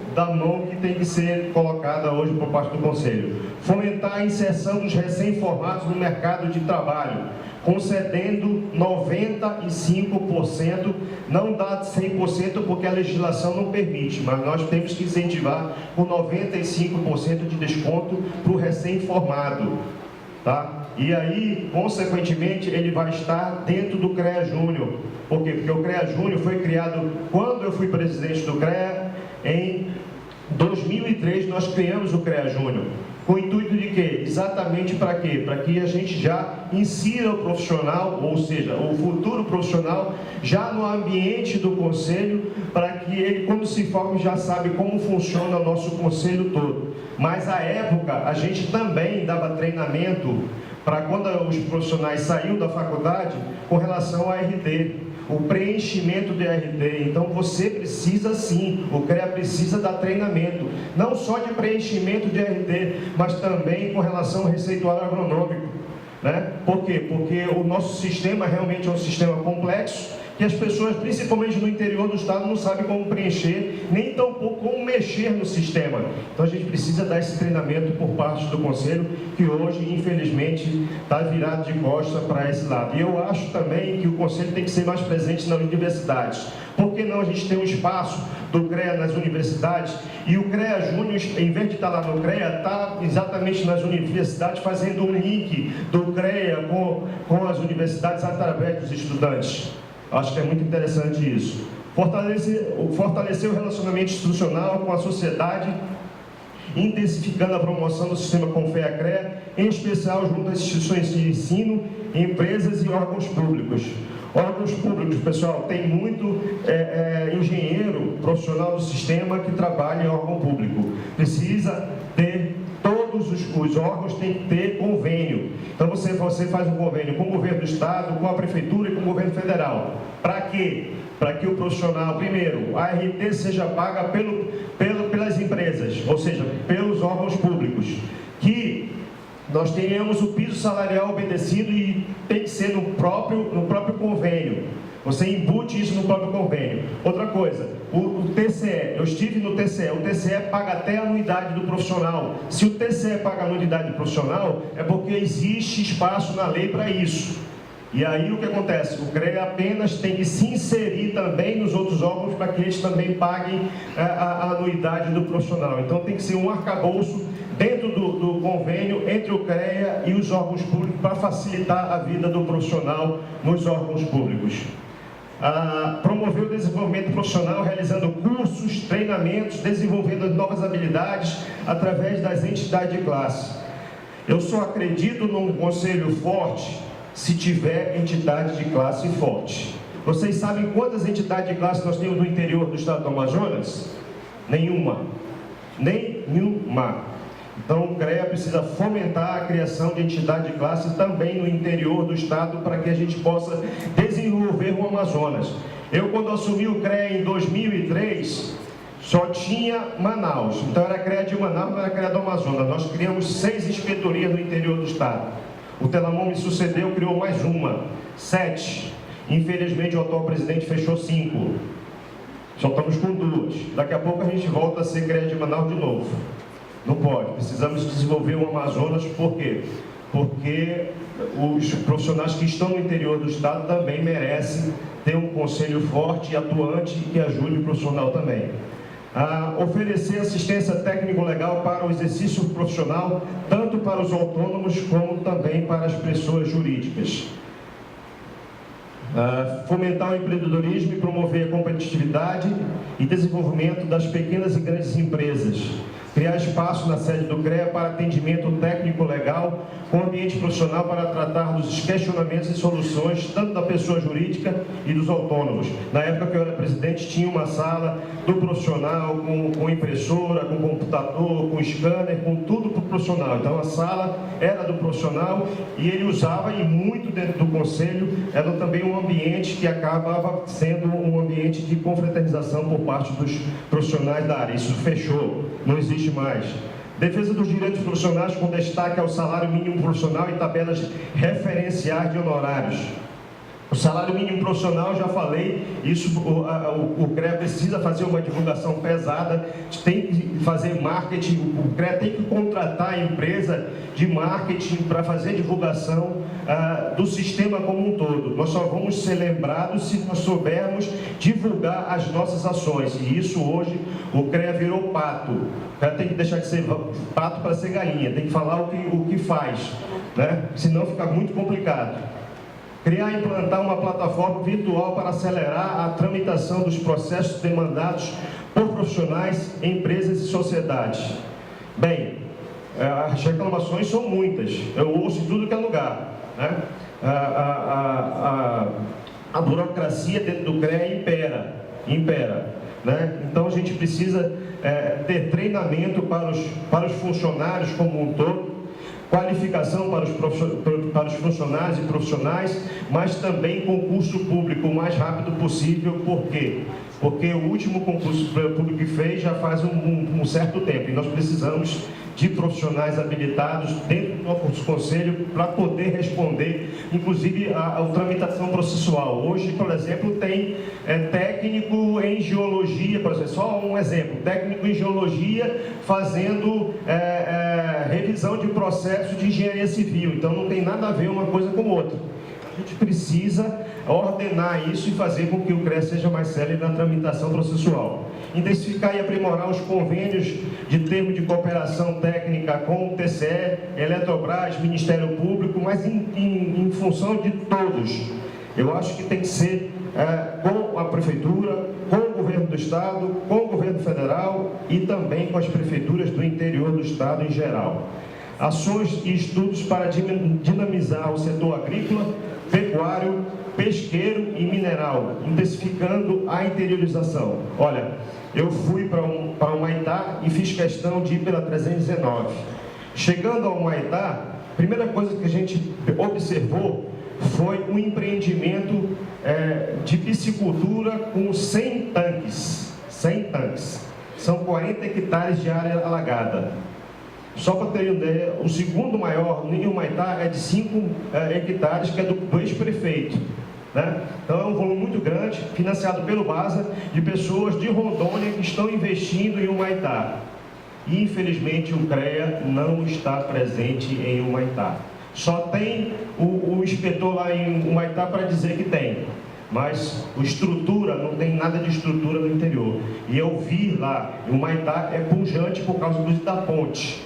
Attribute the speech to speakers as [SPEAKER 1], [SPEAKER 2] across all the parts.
[SPEAKER 1] da mão que tem que ser colocada hoje por parte do Conselho. Fomentar a inserção dos recém-formados no mercado de trabalho, concedendo 95%, não dá 100% porque a legislação não permite, mas nós temos que incentivar com 95% de desconto para o recém-formado, tá? E aí, consequentemente, ele vai estar dentro do CREA Júnior. Por quê? Porque o CREA Júnior foi criado quando eu fui presidente do CREA, em 2003 nós criamos o CREA Júnior. Com o intuito de quê? Exatamente para quê? Para que a gente já insira o profissional, ou seja, o futuro profissional, já no ambiente do conselho, para que ele, quando se forme, já sabe como funciona o nosso conselho todo. Mas, à época, a gente também dava treinamento para quando os profissionais saíam da faculdade com relação à RD, o preenchimento de RD. Então você precisa sim, o CREA precisa dar treinamento, não só de preenchimento de RD, mas também com relação ao receituário agronômico, né? Por quê? Porque o nosso sistema realmente é um sistema complexo, que as pessoas, principalmente no interior do estado, não sabem como preencher, nem tampouco como mexer no sistema. Então a gente precisa dar esse treinamento por parte do Conselho, que hoje, infelizmente, está virado de costa para esse lado. E eu acho também que o Conselho tem que ser mais presente nas universidades. Por que não a gente tem um espaço do CREA nas universidades e o CREA Júnior, em vez de estar lá no CREA, está exatamente nas universidades fazendo um link do CREA com as universidades através dos estudantes. Acho que é muito interessante isso. Fortalecer o relacionamento institucional com a sociedade, intensificando a promoção do sistema Confea-CREA, em especial junto às instituições de ensino, empresas e órgãos públicos. Órgãos públicos, pessoal, tem muito engenheiro profissional do sistema que trabalha em órgão público. Precisa ter, todos os órgãos têm que ter convênio. Então você faz um convênio com o governo do estado, com a prefeitura e com o governo federal. Para quê? Para que o profissional, primeiro, a RT seja paga pelas empresas, ou seja, pelos órgãos públicos. Que nós tenhamos o piso salarial obedecido e tem que ser no próprio convênio. Você embute isso no próprio convênio. Outra coisa, o TCE, eu estive no TCE, o TCE paga até a anuidade do profissional. Se o TCE paga a anuidade do profissional, é porque existe espaço na lei para isso. E aí o que acontece? O CREA apenas tem que se inserir também nos outros órgãos para que eles também paguem a anuidade do profissional. Então tem que ser um arcabouço dentro do convênio entre o CREA e os órgãos públicos para facilitar a vida do profissional nos órgãos públicos. Promover o desenvolvimento profissional, realizando cursos, treinamentos, desenvolvendo novas habilidades através das entidades de classe. Eu só acredito num conselho forte se tiver entidade de classe forte. Vocês sabem quantas entidades de classe nós temos no interior do estado do Amazonas? Nenhuma. Nenhuma. Então o CREA precisa fomentar a criação de entidade de classe também no interior do estado para que a gente possa desenvolver o Amazonas. Eu, quando assumi o CREA em 2003, só tinha Manaus. Então era CREA de Manaus, não era CREA do Amazonas. Nós criamos 6 inspetorias no interior do estado. O Telamon me sucedeu, criou mais uma, 7. Infelizmente o atual presidente fechou 5. Só estamos com 2. Daqui a pouco a gente volta a ser CREA de Manaus de novo. Não pode. Precisamos desenvolver o Amazonas. Por quê? Porque os profissionais que estão no interior do estado também merecem ter um conselho forte e atuante que ajude o profissional também. Oferecer assistência técnico-legal para o exercício profissional, tanto para os autônomos como também para as pessoas jurídicas. Fomentar o empreendedorismo e promover a competitividade e desenvolvimento das pequenas e grandes empresas. Criar espaço na sede do CREA para atendimento técnico-legal com ambiente profissional para tratar dos questionamentos e soluções tanto da pessoa jurídica e dos autônomos. Na época que eu era presidente, tinha uma sala do profissional com impressora, com computador, com scanner, com tudo para o profissional. Então a sala era do profissional e ele usava, e muito dentro do conselho, era também um ambiente que acabava sendo um ambiente de confraternização por parte dos profissionais da área. Isso fechou, não existe mais. Defesa dos direitos profissionais com destaque ao salário mínimo profissional e tabelas referenciais de honorários. O salário mínimo profissional, já falei, isso o CREA precisa fazer uma divulgação pesada, tem que fazer marketing, o CREA tem que contratar a empresa de marketing para fazer divulgação do sistema como um todo. Nós só vamos ser lembrados se nós soubermos divulgar as nossas ações, e isso hoje o CREA virou pato. O CREA tem que deixar de ser pato para ser galinha, tem que falar o que faz, né? Senão fica muito complicado. Criar e implantar uma plataforma virtual para acelerar a tramitação dos processos demandados por profissionais, empresas e sociedades. Bem, as reclamações são muitas, eu ouço em tudo que é lugar, né? A burocracia dentro do CREA impera, né? Então a gente precisa ter treinamento para os funcionários como um todo, qualificação para os funcionários e profissionais, mas também concurso público o mais rápido possível. Por quê? Porque o último concurso público que fez já faz um certo tempo, e nós precisamos de profissionais habilitados dentro do nosso conselho para poder responder, inclusive, a tramitação processual. Hoje, por exemplo, tem técnico em geologia, por exemplo, só um exemplo, técnico em geologia fazendo revisão de processo de engenharia civil, então não tem nada a ver uma coisa com outra. A gente precisa ordenar isso e fazer com que o CREA seja mais célere na tramitação processual. Intensificar e aprimorar os convênios de termo de cooperação técnica com o TCE, Eletrobras, Ministério Público, mas em função de todos. Eu acho que tem que ser com a Prefeitura, com o Governo do Estado, com o Governo Federal e também com as prefeituras do interior do Estado em geral. Ações e estudos para dinamizar o setor agrícola, pecuário, pesqueiro e mineral, intensificando a interiorização. Olha, eu fui para o Humaitá e fiz questão de ir pela 319. Chegando ao Humaitá, a primeira coisa que a gente observou foi um empreendimento de piscicultura com 100 tanques. 100 tanques. São 40 hectares de área alagada. Só para ter uma ideia, o segundo maior em Humaitá é de 5 hectares, que é do ex-prefeito, né? Então é um volume muito grande, financiado pelo BASA, de pessoas de Rondônia que estão investindo em Humaitá. E, infelizmente, o CREA não está presente em Humaitá. Só tem o inspetor lá em Humaitá para dizer que tem, mas a estrutura, não tem nada de estrutura no interior. E eu vi lá, Humaitá é pujante por causa da ponte.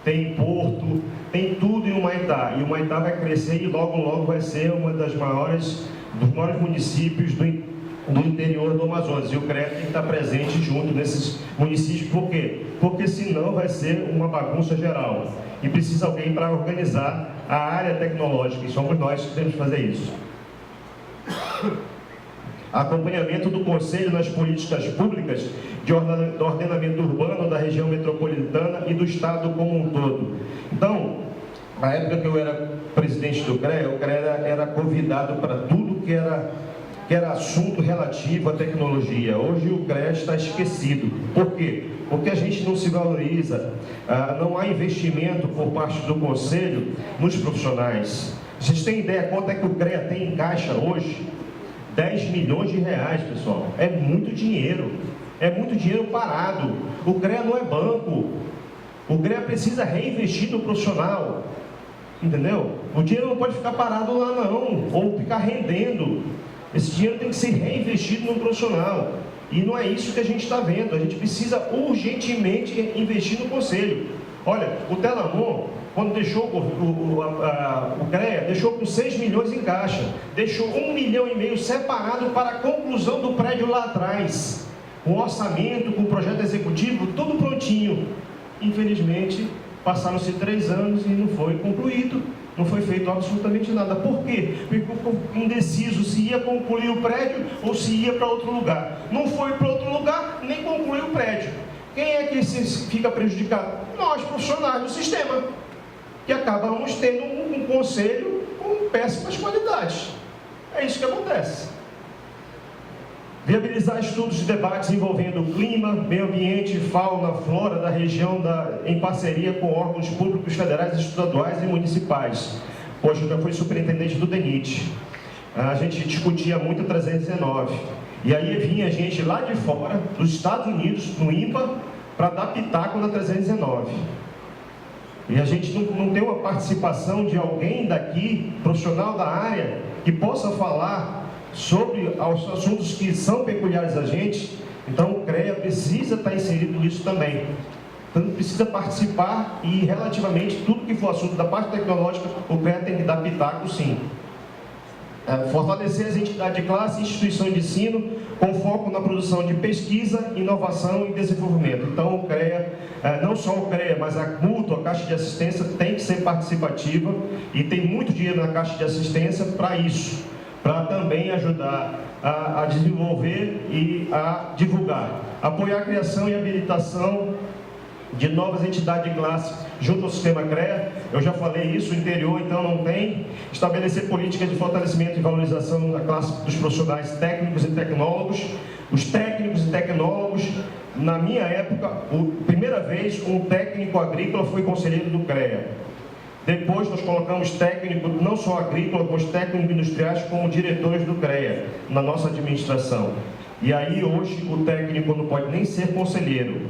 [SPEAKER 1] Tem porto, tem tudo em Humaitá. E Humaitá vai crescer e logo vai ser dos maiores municípios do interior do Amazonas. E o CREA tem que estar presente junto nesses municípios. Por quê? Porque senão vai ser uma bagunça geral. E precisa alguém para organizar a área tecnológica. E somos nós que temos que fazer isso. Acompanhamento do Conselho nas políticas públicas de ordenamento urbano da região metropolitana e do Estado como um todo. Então, na época que eu era presidente do CREA, o CREA era convidado para tudo que era assunto relativo à tecnologia. Hoje o CREA está esquecido. Por quê? Porque a gente não se valoriza, não há investimento por parte do Conselho nos profissionais. Vocês têm ideia quanto é que o CREA tem em caixa hoje? 10 milhões de reais, pessoal. É muito dinheiro. É muito dinheiro parado. O CREA não é banco. O CREA precisa reinvestir no profissional. Entendeu? O dinheiro não pode ficar parado lá, não. Ou ficar rendendo. Esse dinheiro tem que ser reinvestido no profissional. E não é isso que a gente está vendo. A gente precisa urgentemente investir no Conselho. Olha, o Telamon, quando deixou o CREA, deixou com 6 milhões em caixa. Deixou 1,5 milhão separado para a conclusão do prédio lá atrás. Com orçamento, com projeto executivo, tudo prontinho. Infelizmente, passaram-se 3 anos e não foi concluído. Não foi feito absolutamente nada. Por quê? Porque ficou indeciso se ia concluir o prédio ou se ia para outro lugar. Não foi para outro lugar, nem concluiu o prédio. Quem é que fica prejudicado? Nós, profissionais do sistema, que acabamos tendo um conselho com péssimas qualidades. É isso que acontece. Viabilizar estudos e debates envolvendo clima, meio ambiente, fauna, flora da região em parceria com órgãos públicos federais, estaduais e municipais. Hoje eu já fui superintendente do DENIT. a gente discutia muito a 319. E aí vinha gente lá de fora, dos Estados Unidos, no INPA, para dar pitaco na 319. E a gente não tem uma participação de alguém daqui, profissional da área, que possa falar sobre os assuntos que são peculiares a gente. Então o CREA precisa estar inserido nisso também. Então precisa participar e relativamente tudo que for assunto da parte tecnológica, o CREA tem que dar pitaco sim. Fortalecer as entidades de classe e instituições de ensino com foco na produção de pesquisa, inovação e desenvolvimento. Então o CREA, não só o CREA, mas a Mútua, a Caixa de Assistência, tem que ser participativa e tem muito dinheiro na Caixa de Assistência para isso, para também ajudar a desenvolver e a divulgar. Apoiar a criação e habilitação de novas entidades de classe junto ao sistema CREA. Eu já falei isso, o interior então não tem. Estabelecer políticas de fortalecimento e valorização da classe dos profissionais técnicos e tecnólogos. Os técnicos e tecnólogos, na minha época, primeira vez um técnico agrícola foi conselheiro do CREA. Depois nós colocamos técnico, não só agrícola, mas técnicos industriais como diretores do CREA, na nossa administração. E aí hoje o técnico não pode nem ser conselheiro.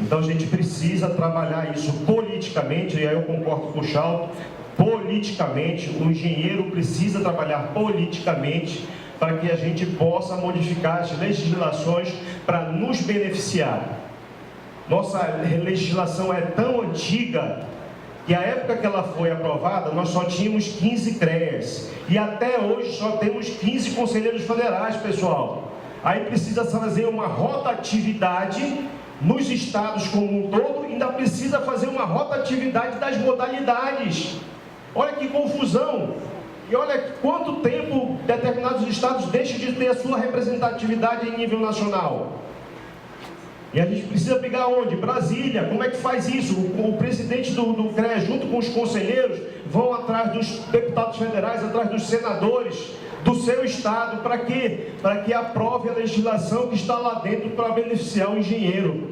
[SPEAKER 1] Então a gente precisa trabalhar isso politicamente, e aí eu concordo com o Chalto, politicamente, o engenheiro precisa trabalhar politicamente para que a gente possa modificar as legislações para nos beneficiar. Nossa legislação é tão antiga que a época que ela foi aprovada, nós só tínhamos 15 CREAs, e até hoje só temos 15 conselheiros federais, pessoal. Aí precisa fazer uma rotatividade nos estados como um todo, ainda precisa fazer uma rotatividade das modalidades. Olha que confusão! E olha quanto tempo determinados estados deixam de ter a sua representatividade em nível nacional. E a gente precisa pegar onde? Brasília. Como é que faz isso? O presidente do CREA, junto com os conselheiros, vão atrás dos deputados federais, atrás dos senadores do seu estado. Para quê? Para que aprove a legislação que está lá dentro para beneficiar o engenheiro.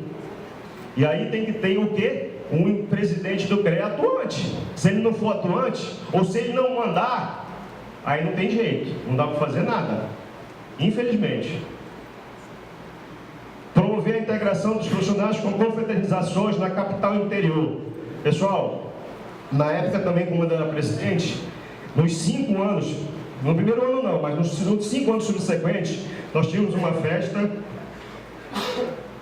[SPEAKER 1] E aí tem que ter o quê? Um presidente do CREA atuante. Se ele não for atuante, ou se ele não mandar, aí não tem jeito, não dá para fazer nada, infelizmente. Promover a integração dos profissionais com confraternizações na capital interior. Pessoal, na época também, como eu era presidente, nos 5 anos, no primeiro ano não, mas nos 5 anos subsequentes, nós tínhamos uma festa.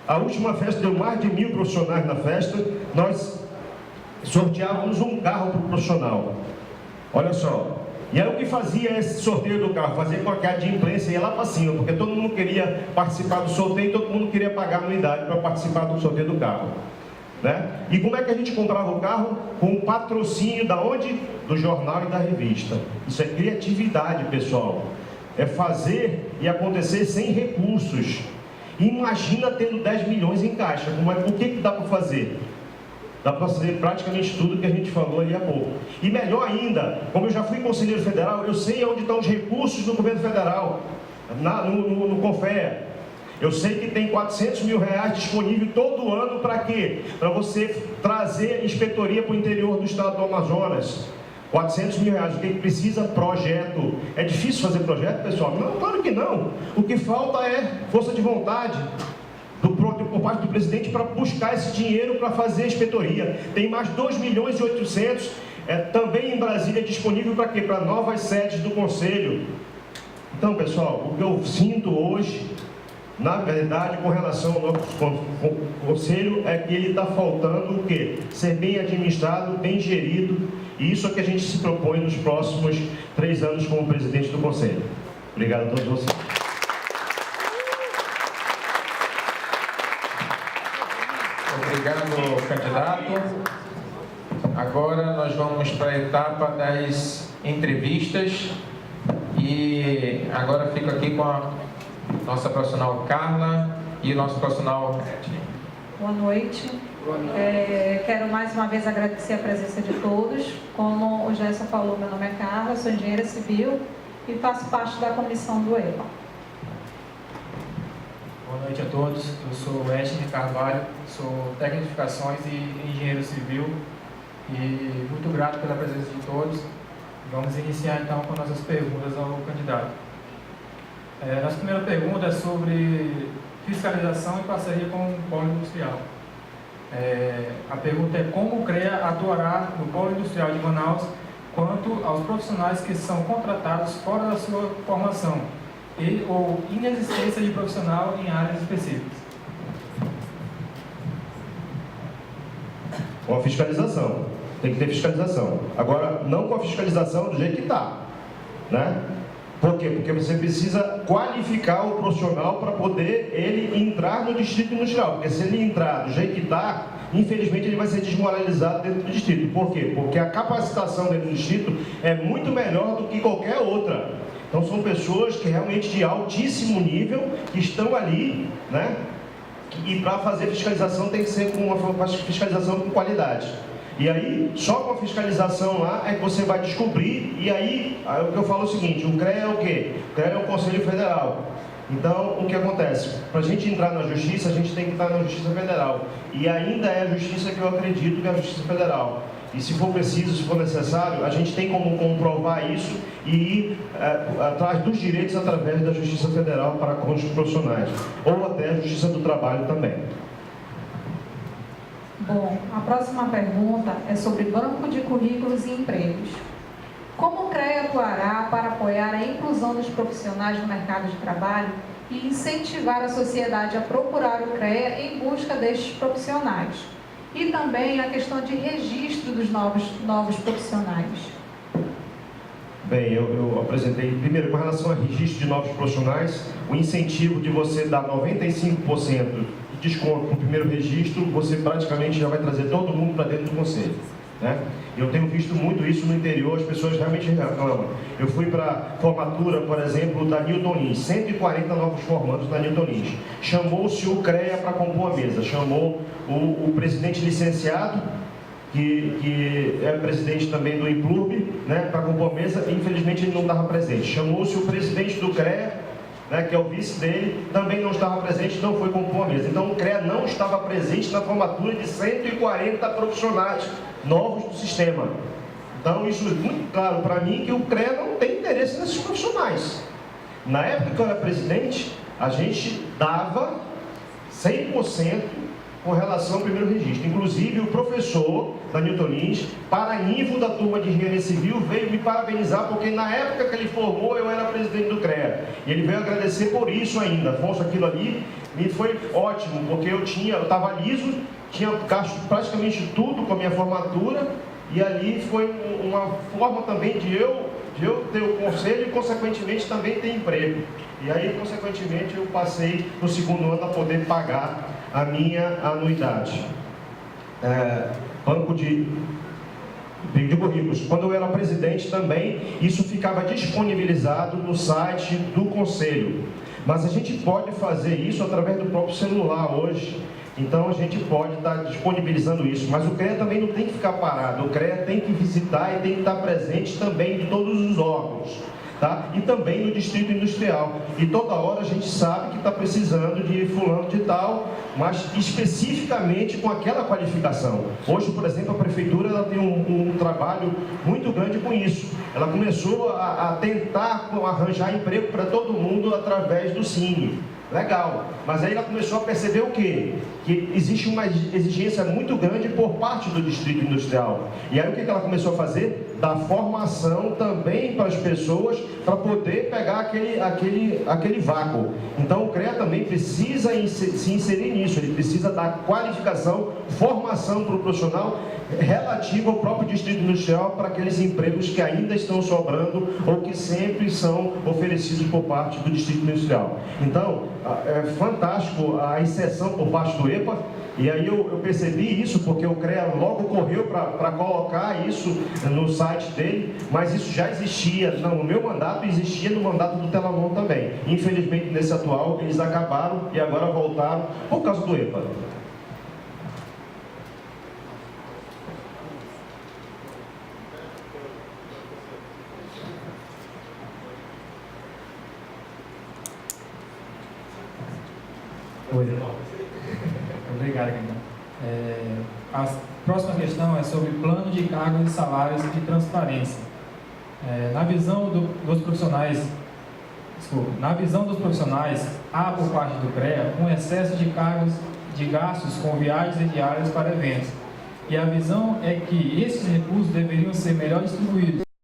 [SPEAKER 1] A última festa deu mais de 1.000 profissionais na festa. Nós sorteávamos um carro para o profissional. Olha só. E aí o que fazia esse sorteio do carro? Fazia com a cara de imprensa e ia lá para cima, porque todo mundo queria participar do sorteio e todo mundo queria pagar anuidade para participar do sorteio do carro. Né? E como é que a gente comprava o carro? Com o patrocínio da onde? Do jornal e da revista. Isso é criatividade, pessoal. É fazer e acontecer sem recursos. Imagina tendo 10 milhões em caixa. O que dá para fazer? Dá para fazer praticamente tudo que a gente falou ali há pouco. E melhor ainda, como eu já fui conselheiro federal, eu sei onde estão os recursos do governo federal, no CONFEA. Eu sei que tem 400 mil reais disponível todo ano para quê? Para você trazer inspetoria para o interior do estado do Amazonas. 400 mil reais, o que precisa? Projeto. É difícil fazer projeto, pessoal? Não, claro que não. O que falta é força de vontade por parte do presidente para buscar esse dinheiro para fazer a inspetoria. Tem mais 2 milhões e 800 também em Brasília disponível para quê? Para novas sedes do Conselho. Então, pessoal, o que eu sinto hoje, na verdade, com relação ao nosso Conselho, é que ele está faltando o quê? Ser bem administrado, bem gerido, e isso é que a gente se propõe nos próximos 3 anos como presidente do Conselho. Obrigado a todos vocês.
[SPEAKER 2] Obrigado, candidato. Agora nós vamos para a etapa das entrevistas e agora fico aqui com a nossa profissional Carla e o nosso profissional...
[SPEAKER 3] Boa noite. Quero mais uma vez agradecer a presença de todos. Como o Gerson falou, meu nome é Carla, sou engenheira civil e faço parte da comissão do EPA.
[SPEAKER 4] Boa noite a todos, eu sou Wesley Carvalho, sou técnico de edificações e engenheiro civil e muito grato pela presença de todos. Vamos iniciar então com nossas perguntas ao candidato. Nossa primeira pergunta é sobre fiscalização e parceria com o polo industrial. A pergunta é: como o CREA atuará no polo industrial de Manaus quanto aos profissionais que são contratados fora da sua formação e ou inexistência de profissional em áreas específicas?
[SPEAKER 1] Com a fiscalização. Tem que ter fiscalização. Agora, não com a fiscalização do jeito que está, né? Por quê? Porque você precisa qualificar o profissional para poder ele entrar no distrito industrial. Porque se ele entrar do jeito que está, infelizmente ele vai ser desmoralizado dentro do distrito. Por quê? Porque a capacitação dentro do distrito é muito melhor do que qualquer outra. Então são pessoas que realmente de altíssimo nível, que estão ali, né? E para fazer fiscalização tem que ser com uma fiscalização com qualidade. E aí, só com a fiscalização lá é que você vai descobrir, e aí o que eu falo é o seguinte: o CREA é o quê? O CREA é o Conselho Federal. Então, o que acontece? Para a gente entrar na Justiça, a gente tem que estar na Justiça Federal. E ainda é a Justiça que eu acredito que é a Justiça Federal. E se for preciso, se for necessário, a gente tem como comprovar isso e ir atrás dos direitos através da Justiça Federal para com os profissionais. Ou até a Justiça do Trabalho também.
[SPEAKER 3] Bom, a próxima pergunta é sobre banco de currículos e empregos. Como o CREA atuará para apoiar a inclusão dos profissionais no mercado de trabalho e incentivar a sociedade a procurar o CREA em busca destes profissionais? E também a questão de registro dos novos profissionais.
[SPEAKER 1] Bem, eu apresentei, primeiro, com relação a registro de novos profissionais, o incentivo de você dar 95% de desconto no primeiro registro, você praticamente já vai trazer todo mundo para dentro do conselho, né? Eu tenho visto muito isso no interior, as pessoas realmente reclamam. Eu fui para a formatura, por exemplo, da Newton Lins, 140 novos formandos da Newton Lins. Chamou-se o CREA para compor a mesa, chamou o presidente licenciado, que é presidente também do Implurb, né, para compor a mesa. Infelizmente ele não estava presente. Chamou-se o presidente do CREA, né, que é o vice dele, também não estava presente, não foi compor a mesa. Então o CREA não estava presente na formatura de 140 profissionais novos do sistema. Então isso é muito claro para mim que o CREA não tem interesse nesses profissionais. Na época que eu era presidente, a gente dava 100% com relação ao primeiro registro. Inclusive, o professor da Newton Lins, paraninfo da turma de Engenharia Civil, veio me parabenizar, porque na época que ele formou, eu era presidente do CREA. E ele veio agradecer por isso ainda. Afonso, aquilo ali me foi ótimo, porque eu estava liso, tinha gasto praticamente tudo com a minha formatura, e ali foi uma forma também de eu ter o conselho e, consequentemente, também ter emprego. E aí, consequentemente, eu passei no segundo ano a poder pagar a minha anuidade. Banco de currículos. Quando eu era presidente também, isso ficava disponibilizado no site do Conselho. Mas a gente pode fazer isso através do próprio celular hoje. Então a gente pode estar disponibilizando isso. Mas o CREA também não tem que ficar parado. O CREA tem que visitar e tem que estar presente também de todos os órgãos. Tá? E também no distrito industrial. E toda hora a gente sabe que está precisando de fulano de tal, mas especificamente com aquela qualificação. Hoje, por exemplo, a prefeitura ela tem um trabalho muito grande com isso. Ela começou a tentar arranjar emprego para todo mundo através do Cine. Legal, mas aí ela começou a perceber o quê? Que existe uma exigência muito grande por parte do distrito industrial. E aí o que ela começou a fazer? Dar formação também para as pessoas, para poder pegar aquele vácuo. Então o CREA também precisa se inserir nisso, ele precisa dar qualificação, formação para o profissional relativo ao próprio distrito industrial, para aqueles empregos que ainda estão sobrando ou que sempre são oferecidos por parte do distrito industrial. Então, é fantástico a inserção por parte do EPA, e aí eu percebi isso porque o CREA logo correu para colocar isso no site dele, mas isso já existia, no meu mandato, existia no mandato do Telamon também. Infelizmente, nesse atual, eles acabaram e agora voltaram por causa do EPA.
[SPEAKER 4] Obrigado, Guilherme. A próxima questão é sobre plano de cargos e salários e transparência. Na visão dos profissionais, há por parte do CREA um excesso de cargos de gastos com viagens e diárias para eventos. E a visão é que esses recursos deveriam ser melhor distribuídos